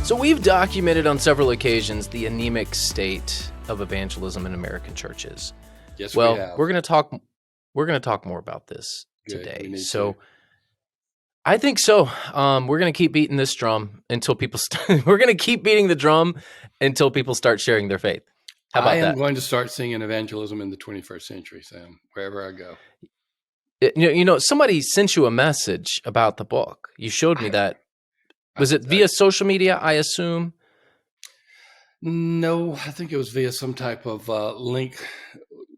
So we've documented on several occasions the anemic state of evangelism in American churches. Yes, well, we have. we're going to talk more about this today. So I think so. We're going to keep beating this drum until people we're going to keep beating the drum until people start sharing their faith. How about that? I am going to start singing evangelism in the 21st century, Sam, wherever I go. You know, somebody sent you a message about the book. You showed me that. Was it via social media, I assume? No, I think it was via some type of link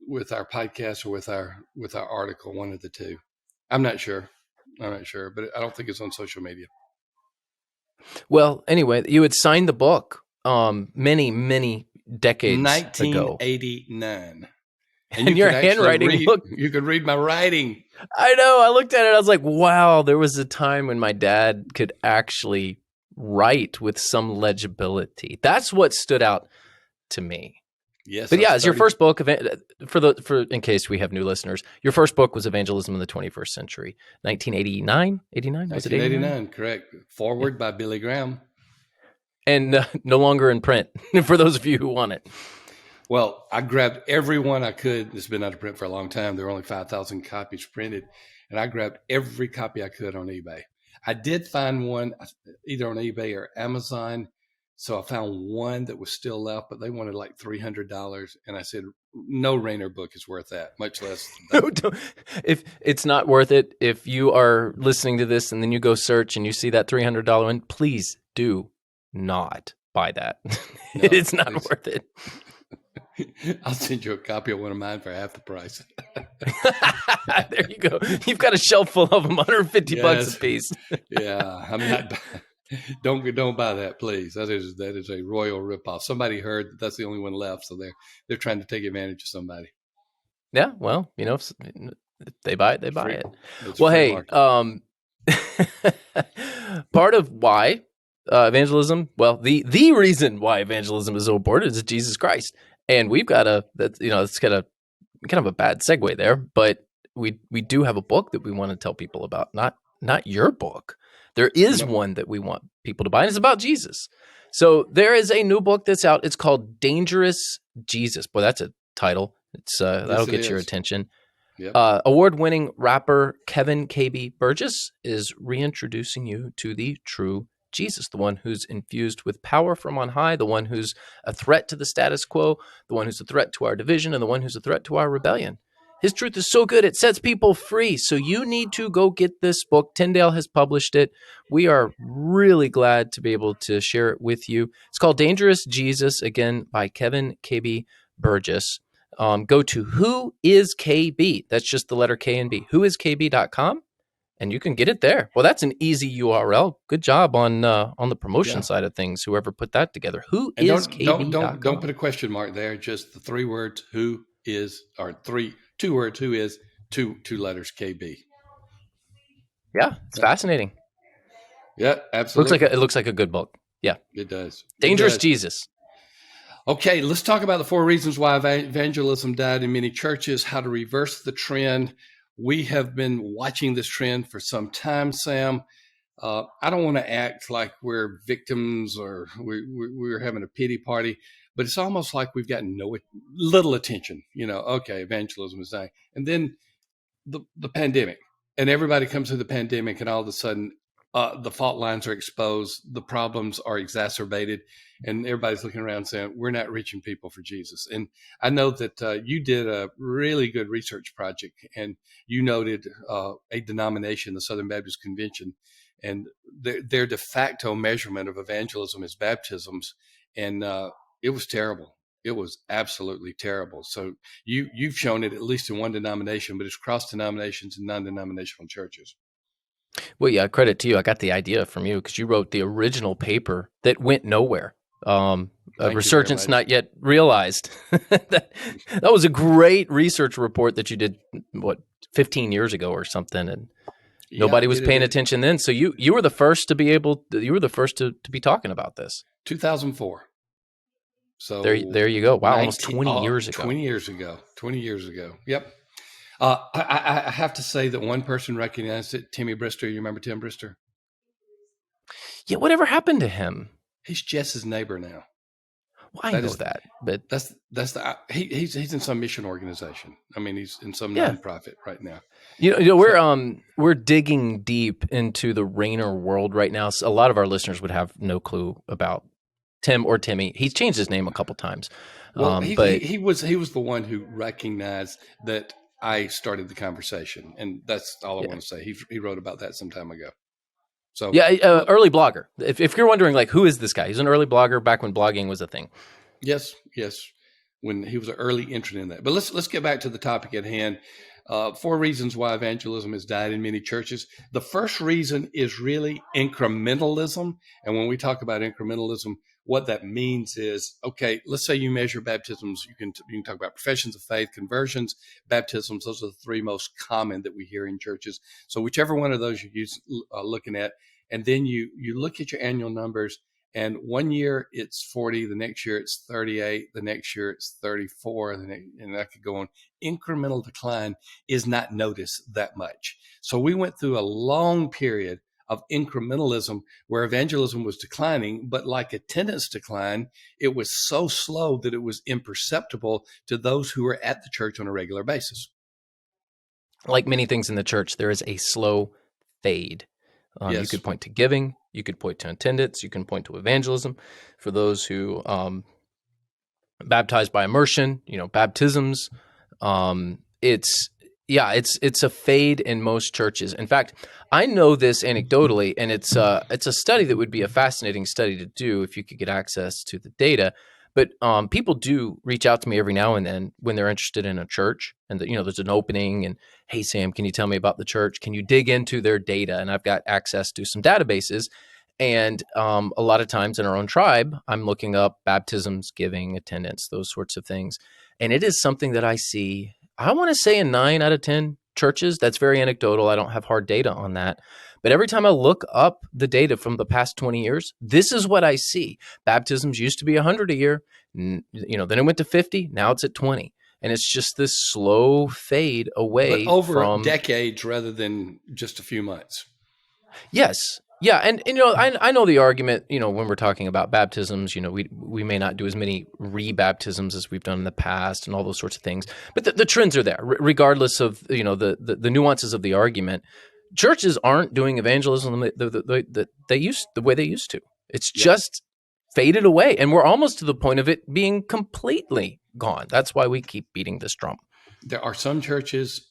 with our podcast or with our article, one of the two. I'm not sure, but I don't think it's on social media. Well, anyway, you had signed the book many decades ago. 1989. And your handwriting you could read my writing. I know. I looked at it. I was like, wow, there was a time when my dad could actually write with some legibility. That's what stood out to me. Yes. But yeah, it's your first book for in case we have new listeners. Your first book was Evangelism in the 21st Century, 1989, 89? Was it 1989? Correct. Forward by Billy Graham. And no longer in print for those of you who want it. Well, I grabbed every one I could. It's been out of print for a long time. There were only 5,000 copies printed, and I grabbed every copy I could on eBay. I did find one either on eBay or Amazon. So I found one that was still left, but they wanted like $300. And I said, no Rayner book is worth that, much less. If it's not worth it, if you are listening to this and then you go search and you see that $300 one, please do not buy that. No, it's not worth it. I'll send you a copy of one of mine for half the price. There you go. You've got a shelf full of them, $150 a piece. Yeah, I'm not. Don't buy that, please. That is a royal ripoff. Somebody heard that's the only one left, so they're trying to take advantage of somebody. Yeah, well, you know, if they buy it, they buy it. It's well, hey, part of why evangelism, well, the reason why evangelism is so important is Jesus Christ. And we've got it's kind of a bad segue there, but we do have a book that we want to tell people about, not your book. There is one that we want people to buy, and it's about Jesus. So there is a new book that's out. It's called Dangerous Jesus. Boy, that's a title. It's that'll get your attention. Yep. Award-winning rapper Kevin KB Burgess is reintroducing you to the true Jesus, the one who's infused with power from on high, the one who's a threat to the status quo, the one who's a threat to our division, and the one who's a threat to our rebellion. His truth is so good, it sets people free. So you need to go get this book. Tyndale has published it. We are really glad to be able to share it with you. It's called Dangerous Jesus, again, by Kevin KB Burgess. Go to Who Is KB? That's just the letter K and B. Whoiskb.com. And you can get it there. Well, that's an easy URL. Good job on the promotion side of things. Whoever put that together. Whoiskb.com. Don't put a question mark there. Just the three words. Who is, or two words. Who is, two letters KB. Yeah, it's fascinating. Yeah, absolutely. It looks like a good book. Yeah, it does. Dangerous Jesus. Okay, let's talk about the 4 reasons why evangelism died in many churches. How to reverse the trend. We have been watching this trend for some time, Sam. I don't want to act like we're victims or we're having a pity party, but it's almost like we've gotten little attention. You know, okay, evangelism is dying. And then the pandemic, and everybody comes through the pandemic, and all of a sudden the fault lines are exposed, the problems are exacerbated, and everybody's looking around saying, we're not reaching people for Jesus. And I know that you did a really good research project, and you noted a denomination, the Southern Baptist Convention, and their de facto measurement of evangelism is baptisms. And it was terrible. It was absolutely terrible. So you've shown it at least in one denomination, but it's cross denominations and non-denominational churches. Well, yeah, credit to you. I got the idea from you because you wrote the original paper that went nowhere. A resurgence not yet realized. that was a great research report that you did, 15 years ago or something, and nobody was paying attention then. So you were the first to be to be talking about this. 2004. So there you go. Wow, almost 20 years ago. 20 years ago. Yep. I have to say that one person recognized it, Timmy Brister. You remember Tim Brister? Yeah, whatever happened to him? He's just his neighbor now. Well, I That know is that, but that's the he's in some mission organization. I mean, he's in some yeah, nonprofit right now. we're So we're digging deep into the Rayner world right now. So a lot of our listeners would have no clue about Tim or Timmy. He's changed his name a couple times, well, but he was the one who recognized that I started the conversation, and that's all I yeah, want to say. He wrote about that some time ago. So yeah, look, early blogger. If you're wondering, like, who is this guy? He's an early blogger back when blogging was a thing. yes, yes, when he was an early entrant in that. But let's get back to the topic at hand. Four reasons why evangelism has died in many churches. The first reason is really incrementalism. And when we talk about incrementalism, what that means is, okay, let's say you measure baptisms. You can talk about professions of faith, conversions, baptisms. Those are the three most common that we hear in churches. So whichever one of those you're looking at, and then you look at your annual numbers. And one year it's 40, the next year it's 38, the next year it's 34, and that could go on. Incremental decline is not noticed that much. So we went through a long period of incrementalism where evangelism was declining, but like attendance decline, it was so slow that it was imperceptible to those who were at the church on a regular basis. Like many things in the church, there is a slow fade. You Yes. could point to giving, you could point to attendance, you can point to evangelism. For those who baptized by immersion, baptisms. It's it's a fade in most churches. In fact, I know this anecdotally, and it's a study that would be a fascinating study to do if you could get access to the data. But people do reach out to me every now and then when they're interested in a church, and there's an opening. And hey, Sam, can you tell me about the church? Can you dig into their data? And I've got access to some databases. And a lot of times in our own tribe, I'm looking up baptisms, giving, attendance, those sorts of things. And it is something that I see, I want to say in 9 out of 10 churches. That's very anecdotal. I don't have hard data on that. But every time I look up the data from the past 20 years, this is what I see. Baptisms used to be 100 a year. Then it went to 50. Now it's at 20. And it's just this slow fade But away over from. decades rather than just a few months. Yes. Yeah. And I know the argument, when we're talking about baptisms, we may not do as many rebaptisms as we've done in the past and all those sorts of things. But the trends are there, regardless of, the nuances of the argument. Churches aren't doing evangelism the way they used to. It's Yep. just faded away. And we're almost to the point of it being completely gone. That's why we keep beating this drum. There are some churches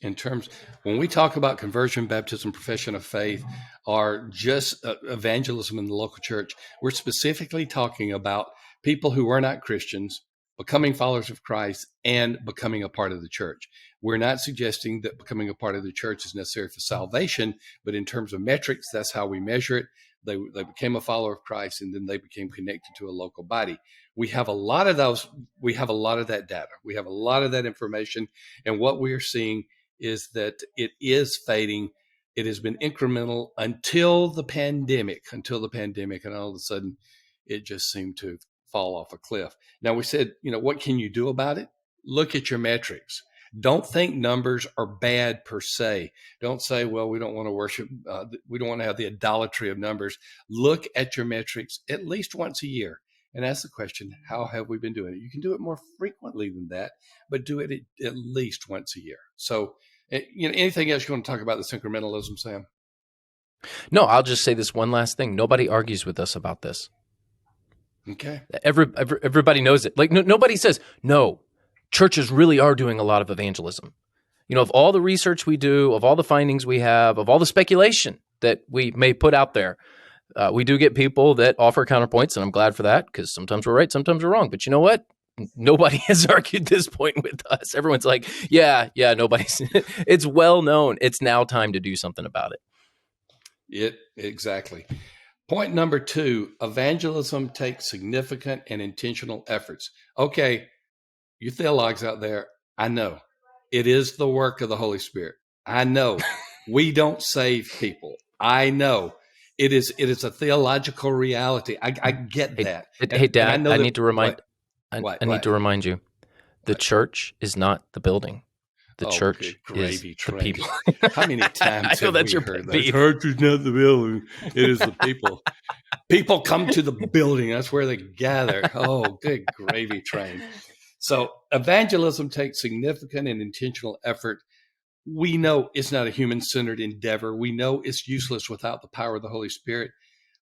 when we talk about conversion, baptism, profession of faith, or just evangelism in the local church, we're specifically talking about people who are not Christians becoming followers of Christ and becoming a part of the church. We're not suggesting that becoming a part of the church is necessary for salvation, but in terms of metrics, that's how we measure it. They became a follower of Christ, and then they became connected to a local body. We have a lot of those. We have a lot of that data. We have a lot of that information. And what we are seeing is that it is fading. It has been incremental until the pandemic, and all of a sudden it just seemed to fall off a cliff. Now we said, what can you do about it? Look at your metrics. Don't think numbers are bad per se. Don't say, well, we don't want to worship. We don't want to have the idolatry of numbers. Look at your metrics at least once a year and ask the question, how have we been doing it? You can do it more frequently than that, but do it at least once a year. So, anything else you want to talk about this incrementalism, Sam? No, I'll just say this one last thing. Nobody argues with us about this. Okay. Everybody knows it. Like nobody says, no, churches really are doing a lot of evangelism. Of all the research we do, of all the findings we have, of all the speculation that we may put out there, we do get people that offer counterpoints, and I'm glad for that, because sometimes we're right, sometimes we're wrong. But you know what? Nobody has argued this point with us. Everyone's like, yeah, nobody's. It's well known. It's now time to do something about it. Exactly. Point number 2, evangelism takes significant and intentional efforts. Okay, you theologues out there, I know it is the work of the Holy Spirit. I know we don't save people. I know it is a theological reality. I get Hey, that. hey, And I Dad, know I that need to remind. what I need to remind you, the church is not the building. The Oh, church good is gravy the train. people. How many I times know have that's we your heard pet that? peeve. Church is not the building, it is the people. People come to the building. That's where they gather. Oh, good gravy train. So evangelism takes significant and intentional effort. We know it's not a human-centered endeavor. We know it's useless without the power of the Holy Spirit.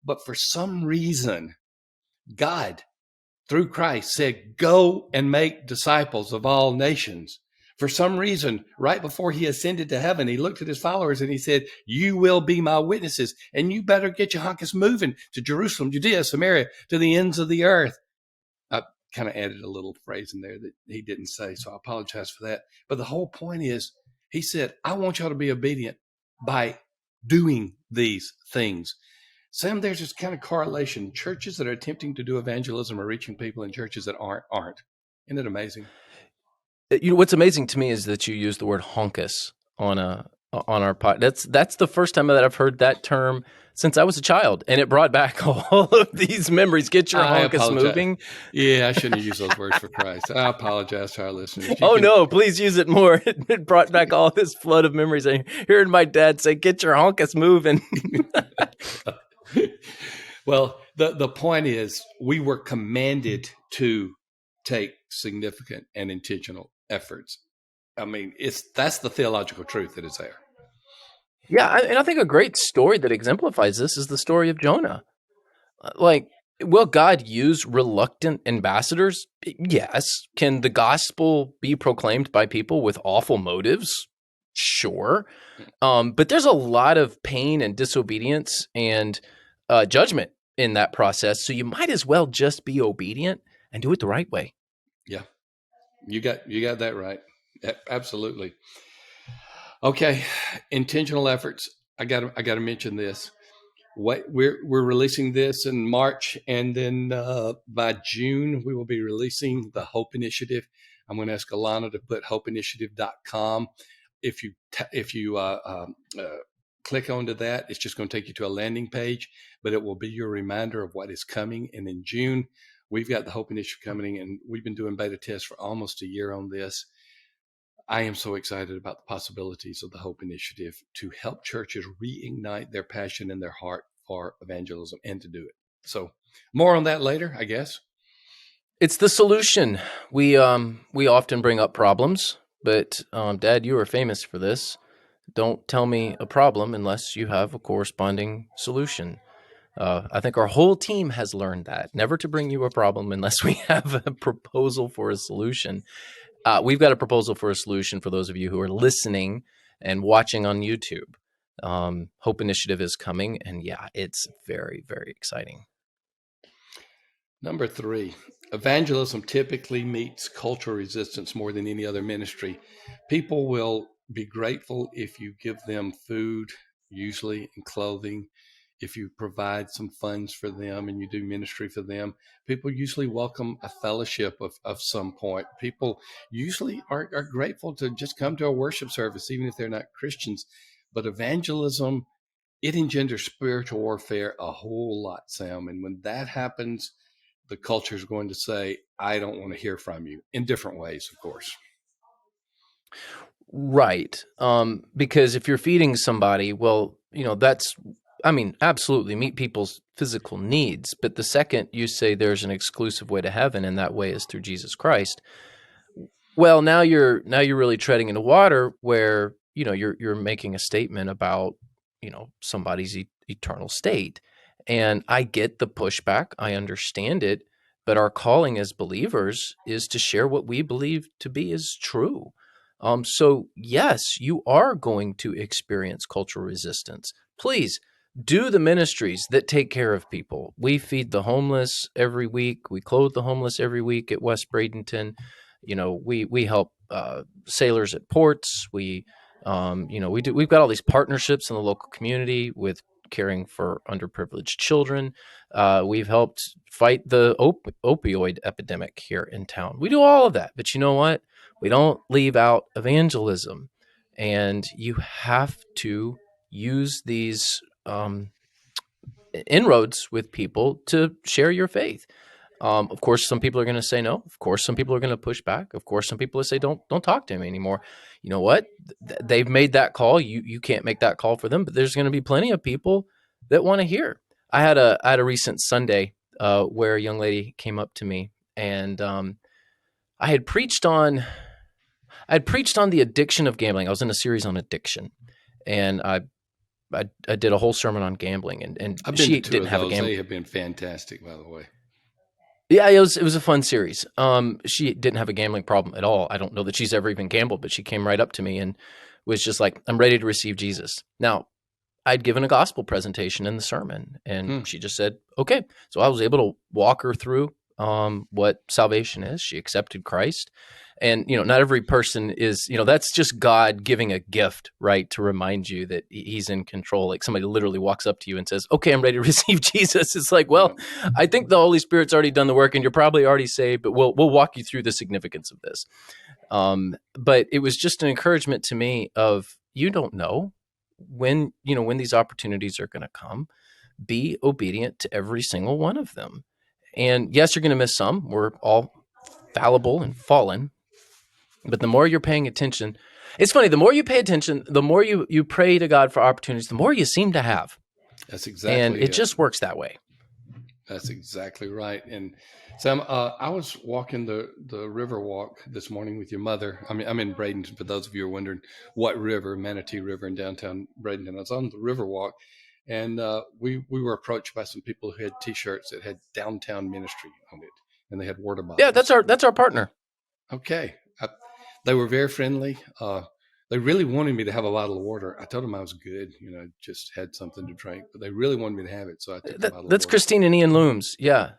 But for some reason, God, through Christ, said, "Go and make disciples of all nations." For some reason, right before he ascended to heaven, he looked at his followers and he said, "You will be my witnesses, and you better get your hunkus moving to Jerusalem, Judea, Samaria, to the ends of the earth." I kind of added a little phrase in there that he didn't say, so I apologize for that. But the whole point is, he said, "I want y'all to be obedient by doing these things." Sam, there's this kind of correlation. Churches that are attempting to do evangelism are reaching people, and churches that aren't. Isn't it amazing? What's amazing to me is that you use the word honkus on our pod. That's the first time that I've heard that term since I was a child, and it brought back all of these memories. Get your I honkus apologize. moving. Yeah, I shouldn't have used those words for Christ. I apologize to our listeners. You Oh can. no, please use it more. It brought back all this flood of memories. I heard my dad say, "Get your honkus moving." Well, the point is, we were commanded to take significant and intentional efforts. I mean, that's the theological truth that is there. Yeah, and I think a great story that exemplifies this is the story of Jonah. Like, will God use reluctant ambassadors? Yes. Can the gospel be proclaimed by people with awful motives? Sure. But there's a lot of pain and disobedience and judgment in that process. So you might as well just be obedient and do it the right way. Yeah, you got that right. Absolutely. Okay, intentional efforts. I got to mention this. What we're releasing this in March, and then by June we will be releasing the Hope Initiative. I'm going to ask Alana to put hopeinitiative.com. If you click onto that, it's just going to take you to a landing page, but it will be your reminder of what is coming. And in June, we've got the Hope Initiative coming, and we've been doing beta tests for almost a year on this. I am so excited about the possibilities of the Hope Initiative to help churches reignite their passion and their heart for evangelism and to do it. So, more on that later, I guess. It's the solution. We often bring up problems, but Dad, you are famous for this. Don't tell me a problem unless you have a corresponding solution. I think our whole team has learned that never to bring you a problem unless we have a proposal for a solution. We've got a proposal for a solution for those of you who are listening and watching on YouTube. Hope Initiative is coming, and yeah, it's very, very exciting. Number 3, evangelism typically meets cultural resistance more than any other ministry. People will be grateful if you give them food, usually, and clothing. If you provide some funds for them and you do ministry for them, people usually welcome a fellowship of some point. People usually are grateful to just come to a worship service, even if they're not Christians. But evangelism, it engenders spiritual warfare a whole lot, Sam. And when that happens, the culture is going to say, "I don't want to hear from you," in different ways, of course. Right. Because if you're feeding somebody, well, absolutely meet people's physical needs. But the second you say there's an exclusive way to heaven, and that way is through Jesus Christ, well, now you're really treading into water where, you're making a statement about, somebody's eternal state. And I get the pushback. I understand it. But our calling as believers is to share what we believe to be is true. So yes, you are going to experience cultural resistance. Please do the ministries that take care of people. We feed the homeless every week. We clothe the homeless every week at West Bradenton. We help sailors at ports. We've got all these partnerships in the local community with caring for underprivileged children. We've helped fight the opioid epidemic here in town. We do all of that, but you know what? We don't leave out evangelism, and you have to use these inroads with people to share your faith. Of course, some people are going to say no. Of course, some people are going to push back. Of course, some people will say don't talk to him anymore. You know what? They've made that call. You can't make that call for them. But there's going to be plenty of people that want to hear. I had a recent Sunday where a young lady came up to me, and I had preached on the addiction of gambling. I was in a series on addiction, and I did a whole sermon on gambling, and I've been to she two didn't of have a those. game. They have been fantastic, by the way. Yeah, it was a fun series. She didn't have a gambling problem at all. I don't know that she's ever even gambled, but she came right up to me and was just like, "I'm ready to receive Jesus." Now, I'd given a gospel presentation in the sermon, and Hmm. she just said, "Okay." So I was able to walk her through what salvation is. She accepted Christ, and not every person is. That's just God giving a gift, right, to remind you that He's in control. Like somebody literally walks up to you and says, "Okay, I'm ready to receive Jesus." It's like, Yeah. well, I think the Holy Spirit's already done the work, and you're probably already saved. But we'll walk you through the significance of this. But it was just an encouragement to me of you don't know when these opportunities are going to come. Be obedient to every single one of them. And yes, you're going to miss some. We're all fallible and fallen. But the more you're paying attention, it's funny, the more you pay attention, the more you pray to God for opportunities, the more you seem to have. That's And exactly it it. just works that way. That's exactly right. And Sam, I was walking the river walk this morning with your mother. I mean, I'm in Bradenton. For those of you who are wondering what river, Manatee River in downtown Bradenton. I was on the river walk, and we were approached by some people who had T-shirts that had downtown ministry on it, and they had water Yeah, that's bottles. our partner. Okay, they were very friendly. They really wanted me to have a bottle of water. I told them I was good, just had something to drink, but they really wanted me to have it, so I took the bottle of That's water. Christine and Ian Looms. Yeah.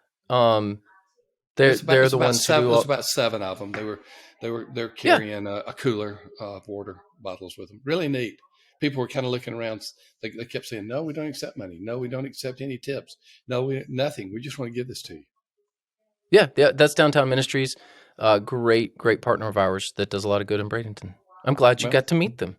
They're It's the about ones who seven. do It was all. about seven of them. They're Yeah. carrying a cooler of water bottles with them. Really neat. People were kind of looking around. They kept saying, "No, we don't accept money. No, we don't accept any tips. No, nothing. We just want to give this to you." Yeah, that's Downtown Ministries. Great partner of ours that does a lot of good in Bradenton. I'm glad you Well, got to meet them.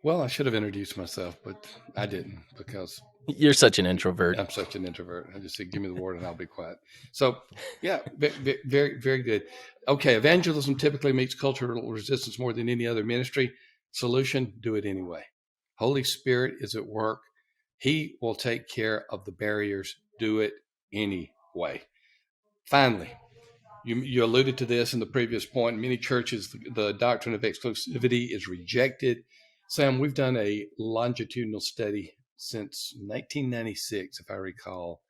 well, I should have introduced myself, but I didn't because You're such an introvert. I'm such an introvert. I just said, "Give me the water and I'll be quiet." So, yeah, very, very good. Okay, evangelism typically meets cultural resistance more than any other ministry. Solution: do it anyway. Holy Spirit is at work. He will take care of the barriers. Do it anyway. Finally, you alluded to this in the previous point. In many churches, the doctrine of exclusivity is rejected. Sam, we've done a longitudinal study since 1996, if I recall,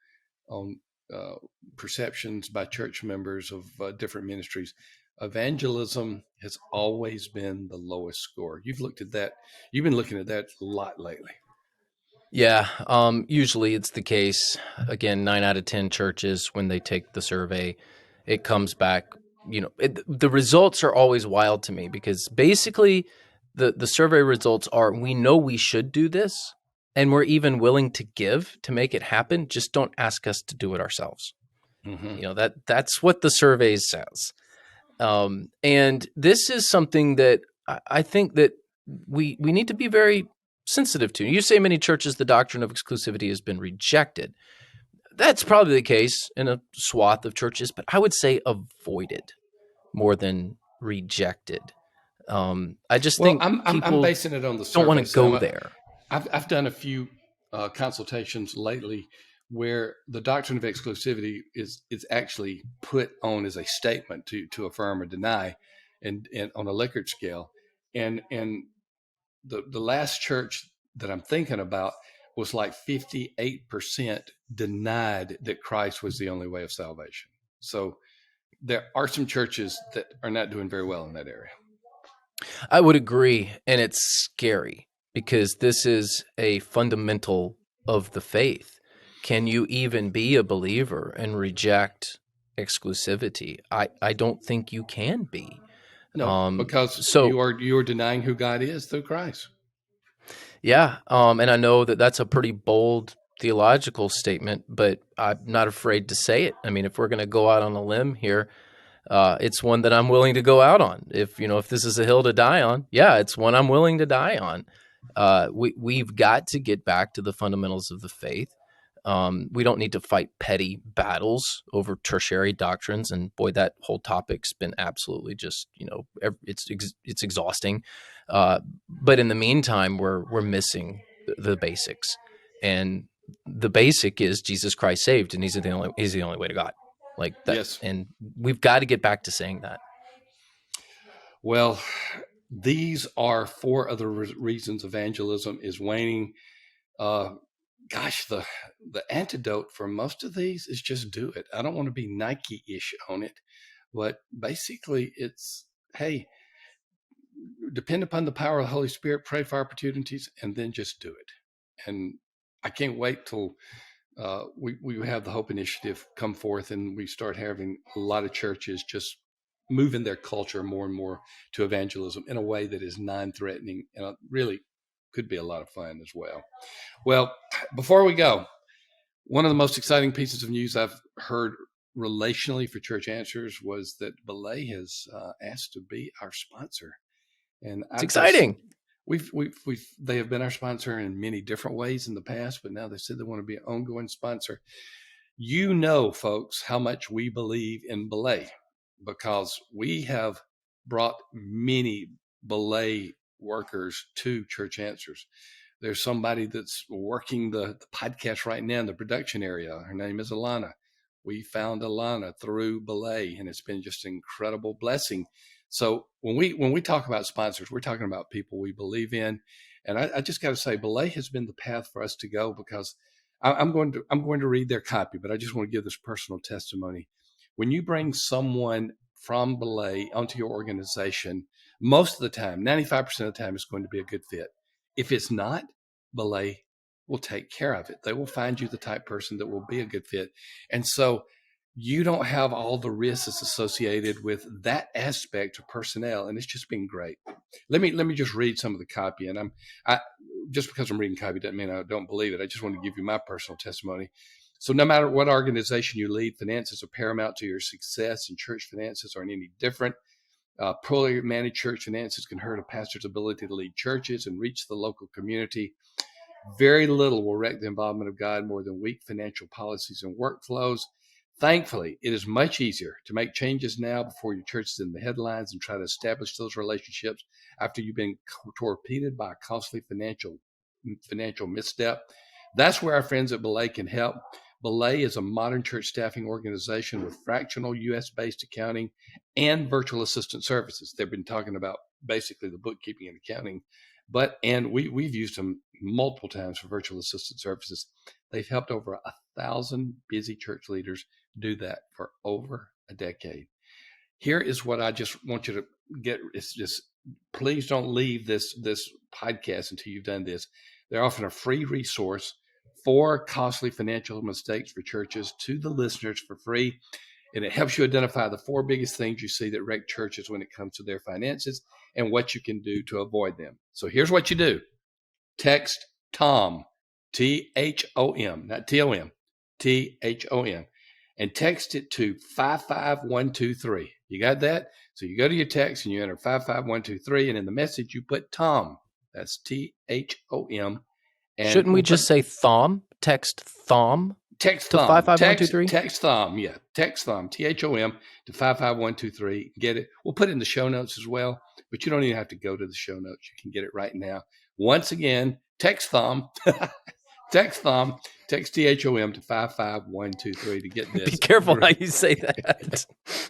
on uh, perceptions by church members of different ministries. Evangelism has always been the lowest score. You've looked at that. You've been looking at that a lot lately. Yeah, usually it's the case. Again, 9 out of 10 churches, when they take the survey, it comes back. The results are always wild to me because basically the survey results are we know we should do this and we're even willing to give to make it happen. Just don't ask us to do it ourselves. Mm-hmm. That's what the survey says. And this is something that I think that we need to be very sensitive to. You say many churches, the doctrine of exclusivity has been rejected. That's probably the case in a swath of churches, but I would say avoided more than rejected. I just Well, think I'm people basing it on the don't want survey, to Sam. go there. I've done a few consultations lately where the doctrine of exclusivity is actually put on as a statement to affirm or deny, and on a Likert scale, and the last church that I'm thinking about was like 58% denied that Christ was the only way of salvation. So there are some churches that are not doing very well in that area. I would agree, and it's scary because this is a fundamental of the faith. Can you even be a believer and reject exclusivity? I don't think you can be. No, because So you are denying who God is through Christ. yeah, and I know that that's a pretty bold theological statement, but I'm not afraid to say it. I mean, if we're going to go out on a limb here, it's one that I'm willing to go out on. If this is a hill to die on, yeah, it's one I'm willing to die on. We've got to get back to the fundamentals of the faith. We don't need to fight petty battles over tertiary doctrines. And boy, that whole topic's been absolutely just, it's exhausting. But in the meantime, we're missing the basics, and the basic is Jesus Christ saved, and he's the only way to God, like that. Yes. And we've got to get back to saying that. Well, these are four other reasons evangelism is waning. The antidote for most of these is just do it. I don't want to be Nike-ish on it, but basically it's, hey, depend upon the power of the Holy Spirit, pray for opportunities, and then just do it. And I can't wait till we have the Hope Initiative come forth and we start having a lot of churches just moving their culture more and more to evangelism in a way that is non-threatening and really could be a lot of fun as well. Well, before we go, one of the most exciting pieces of news I've heard relationally for Church Answers was that Belay has asked to be our sponsor. And it's exciting. They have been our sponsor in many different ways in the past, but now they said they want to be an ongoing sponsor. You know, folks, how much we believe in Belay, because we have brought many Belay workers to Church Answers. There's somebody that's working the podcast right now in the production area. Her name is Alana. We found Alana through Belay, and it's been just an incredible blessing. So when we talk about sponsors, we're talking about people we believe in. And I just got to say, Belay has been the path for us to go, because I'm going to read their copy, but I just want to give this personal testimony. When you bring someone from Belay onto your organization, most of the time, 95% of the time, it's going to be a good fit. If it's not, Belay will take care of it. They will find you the type person that will be a good fit. And so you don't have all the risks associated with that aspect of personnel, and it's just been great. Let me just read some of the copy, and I just because I'm reading copy doesn't mean I don't believe it. I just want to give you my personal testimony. So no matter what organization you lead, finances are paramount to your success, and church finances aren't any different. Poorly managed church finances can hurt a pastor's ability to lead churches and reach the local community. Very little will wreck the involvement of God more than weak financial policies and workflows. Thankfully, it is much easier to make changes now before your church is in the headlines and try to establish those relationships after you've been torpedoed by a costly financial misstep. That's where our friends at Belay can help. Belay is a modern church staffing organization with fractional U.S.-based accounting and virtual assistant services. They've been talking about basically the bookkeeping and accounting, and we've used them multiple times for virtual assistant services. They've helped over 1,000 busy church leaders do that for over a decade. Here is what I just want you to get. It's just, please don't leave this podcast until you've done this. They're offering a free resource for costly financial mistakes for churches to the listeners for free. And it helps you identify the 4 biggest things you see that wreck churches when it comes to their finances and what you can do to avoid them. So here's what you do. Text Thom, Thom, not Tom, Thom, and text it to 55123. You got that? So you go to your text and you enter 55123, and in the message you put Thom. That's Thom. And shouldn't we just say Thom? Text Thom? Text to Thom. 55123? Text Thom, yeah. Text Thom, Thom, to 55123. Get it. We'll put it in the show notes as well, but you don't even have to go to the show notes. You can get it right now. Once again, text Thom. Text Thom. Text Thom to 55123 to get this. Be careful how you say that.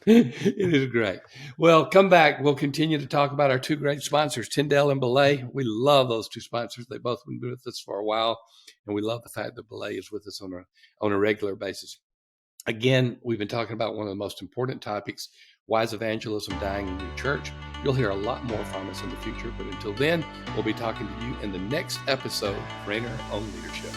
It is great. Well, come back. We'll continue to talk about our 2 great sponsors, Tyndale and Belay. We love those 2 sponsors. They've both been with us for a while, and we love the fact that Belay is with us on a regular basis. Again, we've been talking about one of the most important topics, why is evangelism dying in your church? You'll hear a lot more from us in the future, but until then, we'll be talking to you in the next episode of Rainer on Leadership.